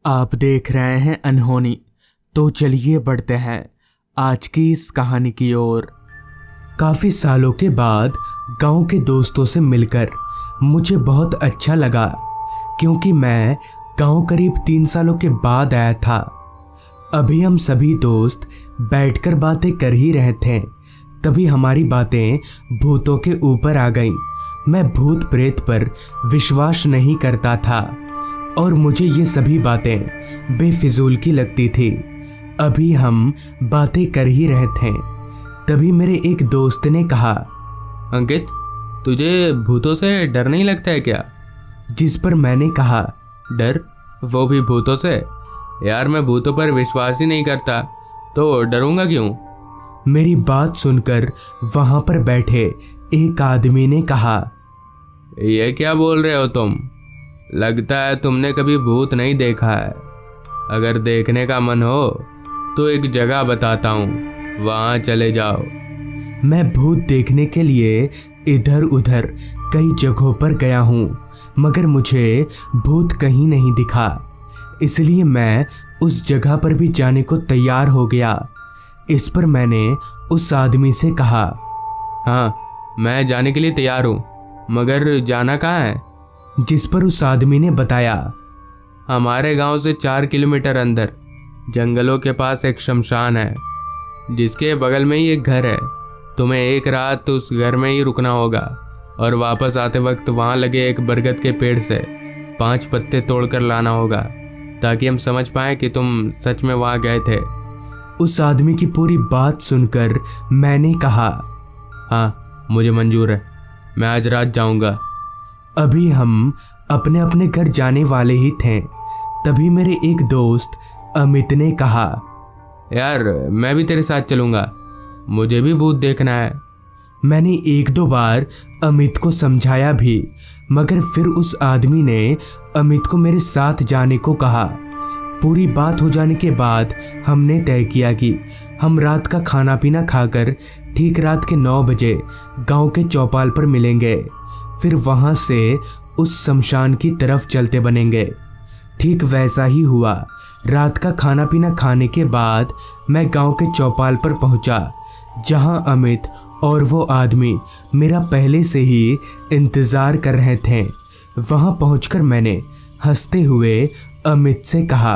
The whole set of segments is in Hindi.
आप देख रहे हैं अनहोनी। तो चलिए बढ़ते हैं आज की इस कहानी की ओर। काफ़ी सालों के बाद गांव के दोस्तों से मिलकर मुझे बहुत अच्छा लगा, क्योंकि मैं गांव करीब 3 सालों के बाद आया था। अभी हम सभी दोस्त बैठकर बातें कर ही रहे थे, तभी हमारी बातें भूतों के ऊपर आ गईं। मैं भूत प्रेत पर विश्वास नहीं करता था और मुझे ये सभी बातें बेफिजूल की लगती थी। अभी हम बातें कर ही रहे थे, तभी मेरे एक दोस्त ने कहा, अंकित, तुझे भूतों से डर नहीं लगता है क्या? जिस पर मैंने कहा, डर? वो भी भूतों से? यार, मैं भूतों पर विश्वास ही नहीं करता, तो डरूंगा क्यों? मेरी बात सुनकर वहां पर बैठे एक आदमी ने कहा, ये क्या बोल रहे हो तुम? लगता है तुमने कभी भूत नहीं देखा है। अगर देखने का मन हो तो एक जगह बताता हूँ, वहाँ चले जाओ। मैं भूत देखने के लिए इधर उधर कई जगहों पर गया हूँ, मगर मुझे भूत कहीं नहीं दिखा। इसलिए मैं उस जगह पर भी जाने को तैयार हो गया। इस पर मैंने उस आदमी से कहा, हाँ, मैं जाने के लिए तैयार हूँ, मगर जाना कहाँ है? जिस पर उस आदमी ने बताया, हमारे गांव से 4 किलोमीटर अंदर जंगलों के पास एक शमशान है, जिसके बगल में ही एक घर है। तुम्हें एक रात उस घर में ही रुकना होगा और वापस आते वक्त वहाँ लगे एक बरगद के पेड़ से 5 पत्ते तोड़कर लाना होगा, ताकि हम समझ पाएं कि तुम सच में वहाँ गए थे। उस आदमी की पूरी बात सुनकर मैंने कहा, हाँ, मुझे मंजूर है, मैं आज रात जाऊँगा। अभी हम अपने अपने घर जाने वाले ही थे, तभी मेरे एक दोस्त अमित ने कहा, यार, मैं भी तेरे साथ चलूँगा, मुझे भी भूत देखना है। मैंने 1-2 बार अमित को समझाया भी, मगर फिर उस आदमी ने अमित को मेरे साथ जाने को कहा। पूरी बात हो जाने के बाद हमने तय किया कि हम रात का खाना पीना खाकर ठीक रात के 9 बजे गांव के चौपाल पर मिलेंगे। फिर वहां से उस शमशान की तरफ चलते बनेंगे। ठीक वैसा ही हुआ। रात का खाना पीना खाने के बाद मैं गांव के चौपाल पर पहुंचा, जहां अमित और वो आदमी मेरा पहले से ही इंतज़ार कर रहे थे। वहां पहुंचकर मैंने हंसते हुए अमित से कहा,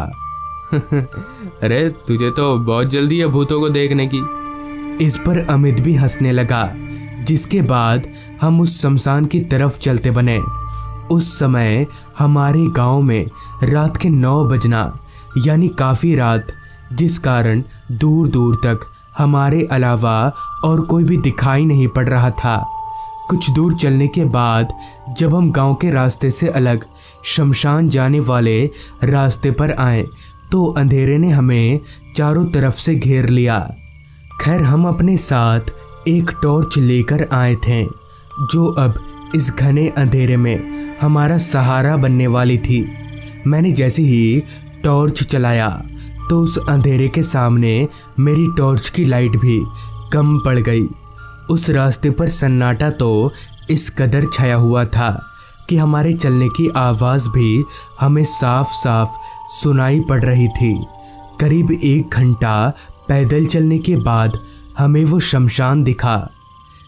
अरे, तुझे तो बहुत जल्दी है भूतों को देखने की। इस पर अमित भी हंसने लगा, जिसके बाद हम उस शमशान की तरफ चलते बने। उस समय हमारे गांव में रात के 9 बजना यानी काफ़ी रात, जिस कारण दूर दूर तक हमारे अलावा और कोई भी दिखाई नहीं पड़ रहा था। कुछ दूर चलने के बाद जब हम गांव के रास्ते से अलग शमशान जाने वाले रास्ते पर आए, तो अंधेरे ने हमें चारों तरफ से घेर लिया। खैर, हम अपने साथ एक टॉर्च लेकर आए थे, जो अब इस घने अंधेरे में हमारा सहारा बनने वाली थी। मैंने जैसे ही टॉर्च चलाया तो उस अंधेरे के सामने मेरी टॉर्च की लाइट भी कम पड़ गई। उस रास्ते पर सन्नाटा तो इस कदर छाया हुआ था कि हमारे चलने की आवाज़ भी हमें साफ साफ सुनाई पड़ रही थी। करीब 1 घंटा पैदल चलने के बाद हमें वो शमशान दिखा,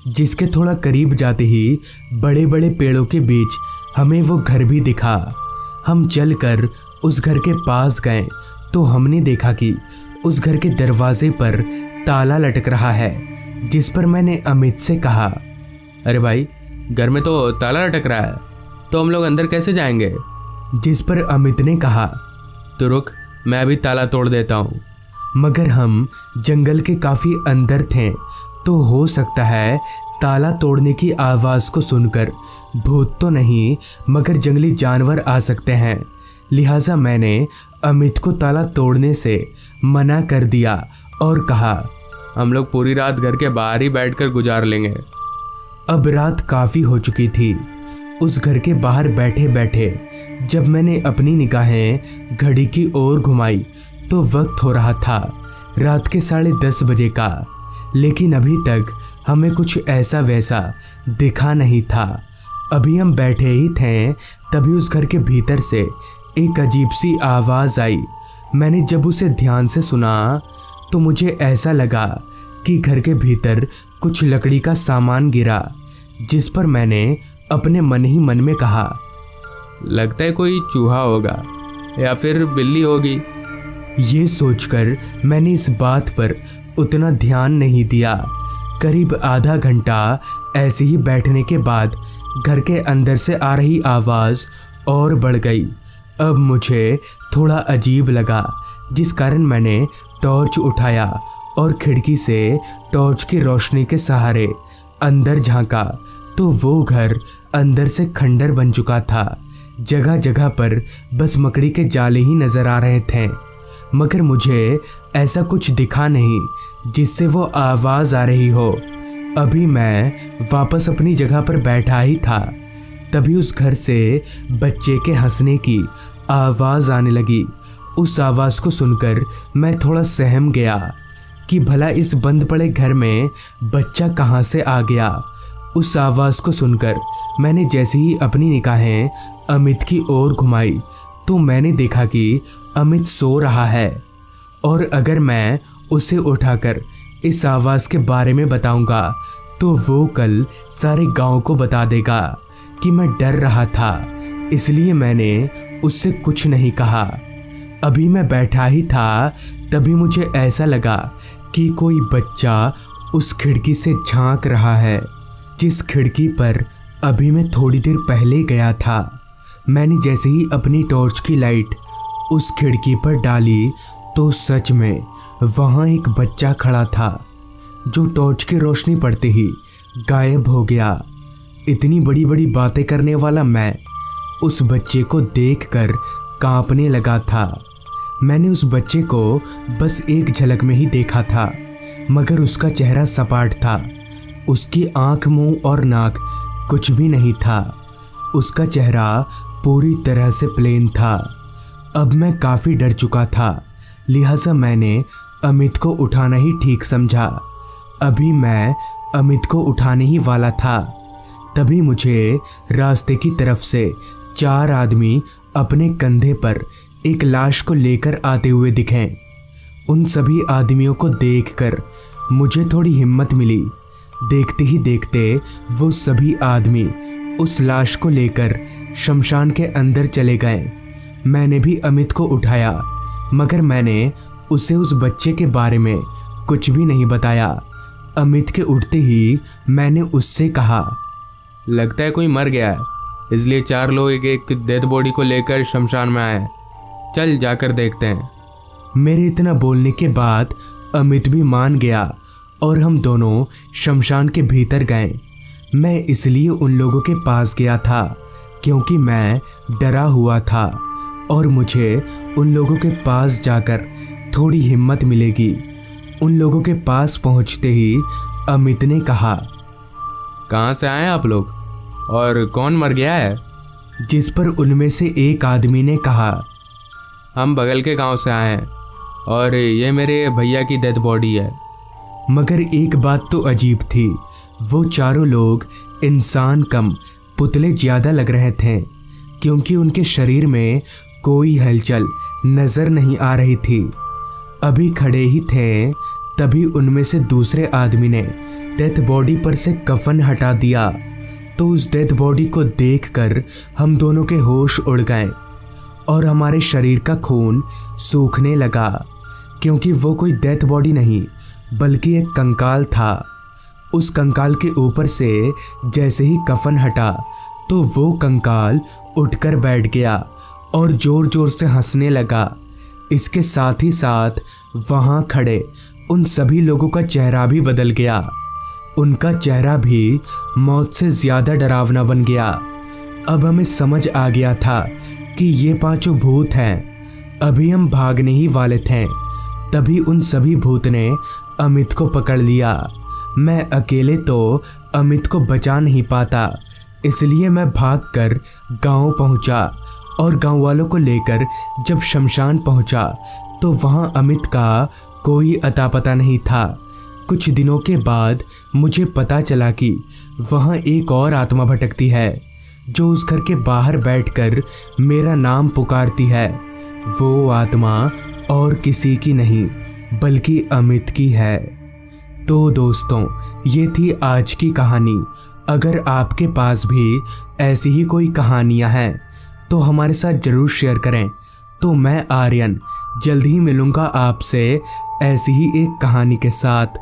जिसके थोड़ा करीब जाते ही बड़े बड़े पेड़ों के बीच हमें वो घर भी दिखा। हम चलकर उस घर के पास गए तो हमने देखा कि उस घर के दरवाजे पर ताला लटक रहा है, जिस पर मैंने अमित से कहा, अरे भाई, घर में तो ताला लटक रहा है, तो हम लोग अंदर कैसे जाएंगे? जिस पर अमित ने कहा, तो रुक, मैं अभी ताला तोड़ देता हूँ। मगर हम जंगल के काफ़ी अंदर थे, तो हो सकता है ताला तोड़ने की आवाज़ को सुनकर भूत तो नहीं मगर जंगली जानवर आ सकते हैं। लिहाजा मैंने अमित को ताला तोड़ने से मना कर दिया और कहा, हम लोग पूरी रात घर के बाहर ही बैठकर गुजार लेंगे। अब रात काफ़ी हो चुकी थी। उस घर के बाहर बैठे बैठे जब मैंने अपनी निगाहें घड़ी की ओर घुमाई तो वक्त हो रहा था रात के 10:30 बजे का, लेकिन अभी तक हमें कुछ ऐसा वैसा दिखा नहीं था। अभी हम बैठे ही थे, तभी उस घर के भीतर से एक अजीब सी आवाज़ आई। मैंने जब उसे ध्यान से सुना तो मुझे ऐसा लगा कि घर के भीतर कुछ लकड़ी का सामान गिरा, जिस पर मैंने अपने मन ही मन में कहा, लगता है कोई चूहा होगा या फिर बिल्ली होगी। ये सोचकर मैंने इस बात पर उतना ध्यान नहीं दिया। करीब आधा घंटा ऐसे ही बैठने के बाद घर के अंदर से आ रही आवाज़ और बढ़ गई। अब मुझे थोड़ा अजीब लगा, जिस कारण मैंने टॉर्च उठाया और खिड़की से टॉर्च की रोशनी के सहारे अंदर झांका तो वो घर अंदर से खंडर बन चुका था। जगह जगह पर बस मकड़ी के जाले ही नज़र आ रहे थे, मगर मुझे ऐसा कुछ दिखा नहीं जिससे वो आवाज़ आ रही हो। अभी मैं वापस अपनी जगह पर बैठा ही था, तभी उस घर से बच्चे के हंसने की आवाज़ आने लगी। उस आवाज़ को सुनकर मैं थोड़ा सहम गया कि भला इस बंद पड़े घर में बच्चा कहाँ से आ गया। उस आवाज़ को सुनकर मैंने जैसे ही अपनी निगाहें अमित की ओर घुमाई तो मैंने देखा कि अमित सो रहा है, और अगर मैं उसे उठाकर इस आवाज़ के बारे में बताऊंगा तो वो कल सारे गांव को बता देगा कि मैं डर रहा था, इसलिए मैंने उससे कुछ नहीं कहा। अभी मैं बैठा ही था, तभी मुझे ऐसा लगा कि कोई बच्चा उस खिड़की से झांक रहा है, जिस खिड़की पर अभी मैं थोड़ी देर पहले गया था। मैंने जैसे ही अपनी टॉर्च की लाइट उस खिड़की पर डाली तो सच में वहाँ एक बच्चा खड़ा था, जो टॉर्च की रोशनी पड़ते ही गायब हो गया। इतनी बड़ी बड़ी बातें करने वाला मैं उस बच्चे को देखकर कांपने लगा था। मैंने उस बच्चे को बस एक झलक में ही देखा था, मगर उसका चेहरा सपाट था। उसकी आँख, मुंह और नाक कुछ भी नहीं था। उसका चेहरा पूरी तरह से प्लेन था। अब मैं काफ़ी डर चुका था, लिहाजा मैंने अमित को उठाना ही ठीक समझा। अभी मैं अमित को उठाने ही वाला था, तभी मुझे रास्ते की तरफ से 4 आदमी अपने कंधे पर एक लाश को लेकर आते हुए दिखे। उन सभी आदमियों को देखकर मुझे थोड़ी हिम्मत मिली। देखते ही देखते वो सभी आदमी उस लाश को लेकर शमशान के अंदर चले गए। मैंने भी अमित को उठाया, मगर मैंने उसे उस बच्चे के बारे में कुछ भी नहीं बताया। अमित के उठते ही मैंने उससे कहा, लगता है कोई मर गया है, इसलिए 4 लोग एक डेड बॉडी को लेकर शमशान में आए। चल जाकर देखते हैं। मेरे इतना बोलने के बाद अमित भी मान गया और हम दोनों शमशान के भीतर गए। मैं इसलिए उन लोगों के पास गया था क्योंकि मैं डरा हुआ था और मुझे उन लोगों के पास जाकर थोड़ी हिम्मत मिलेगी। उन लोगों के पास पहुंचते ही अमित ने कहा, कहाँ से आए आप लोग और कौन मर गया है? जिस पर उनमें से एक आदमी ने कहा, हम बगल के गांव से आए हैं और ये मेरे भैया की डेड बॉडी है। मगर एक बात तो अजीब थी, वो चारों लोग इंसान कम पुतले ज़्यादा लग रहे थे, क्योंकि उनके शरीर में कोई हलचल नज़र नहीं आ रही थी। अभी खड़े ही थे, तभी उनमें से दूसरे आदमी ने डेथ बॉडी पर से कफन हटा दिया। तो उस डेथ बॉडी को देखकर हम दोनों के होश उड़ गए और हमारे शरीर का खून सूखने लगा, क्योंकि वो कोई डेथ बॉडी नहीं बल्कि एक कंकाल था। उस कंकाल के ऊपर से जैसे ही कफन हटा तो वो कंकाल उठकर बैठ गया और ज़ोर ज़ोर से हंसने लगा। इसके साथ ही साथ वहाँ खड़े उन सभी लोगों का चेहरा भी बदल गया। उनका चेहरा भी मौत से ज़्यादा डरावना बन गया। अब हमें समझ आ गया था कि ये 5 भूत हैं। अभी हम भागने ही वाले थे, तभी उन सभी भूत ने अमित को पकड़ लिया। मैं अकेले तो अमित को बचा नहीं पाता, इसलिए मैं भागकर गांव पहुंचा और गांव वालों को लेकर जब शमशान पहुंचा तो वहां अमित का कोई अता पता नहीं था। कुछ दिनों के बाद मुझे पता चला कि वहां एक और आत्मा भटकती है, जो उस घर के बाहर बैठकर मेरा नाम पुकारती है, वो आत्मा और किसी की नहीं बल्कि अमित की है। तो दोस्तों, ये थी आज की कहानी। अगर आपके पास भी ऐसी ही कोई कहानियां हैं तो हमारे साथ ज़रूर शेयर करें। तो मैं आर्यन जल्द ही मिलूँगा आपसे ऐसी ही एक कहानी के साथ।